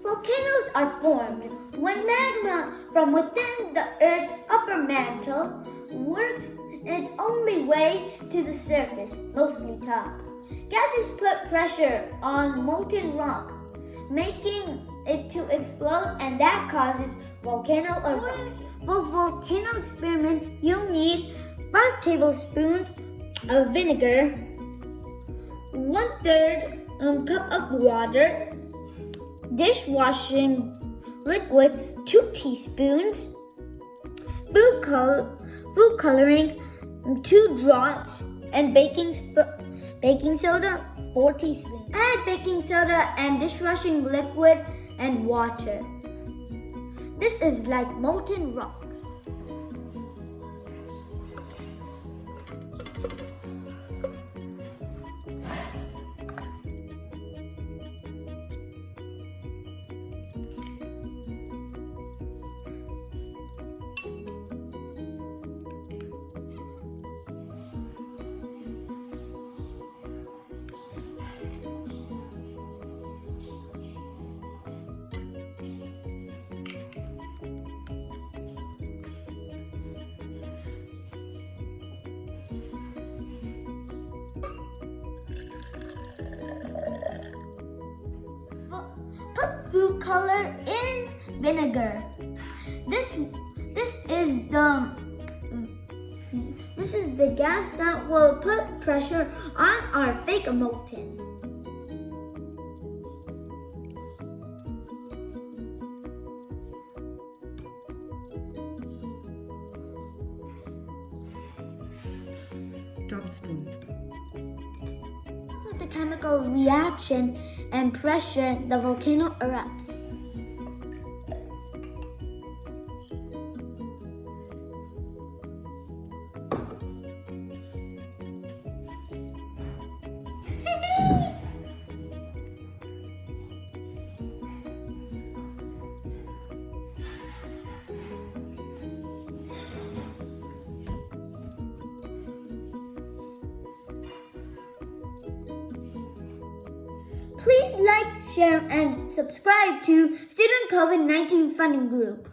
Volcanoes are formed when magma from within the Earth's upper mantle works its only way to the surface, mostly top. Gases put pressure on molten rock, making it to explode, and that causes volcano eruption. For volcano experiment, you'll need 5 tablespoons of vinegar, 1/3 cup of water, dishwashing liquid 2 teaspoons, food coloring 2 drops, and baking soda 4 teaspoons. Add baking soda and dishwashing liquid and water. This is like molten rock. Put food color in vinegar. This is the gas that will put pressure on our fake molten. Tablespoon. Because of the chemical reaction and pressure, the volcano erupts. Please like, share, and subscribe to Student COVID-19 Funding Group.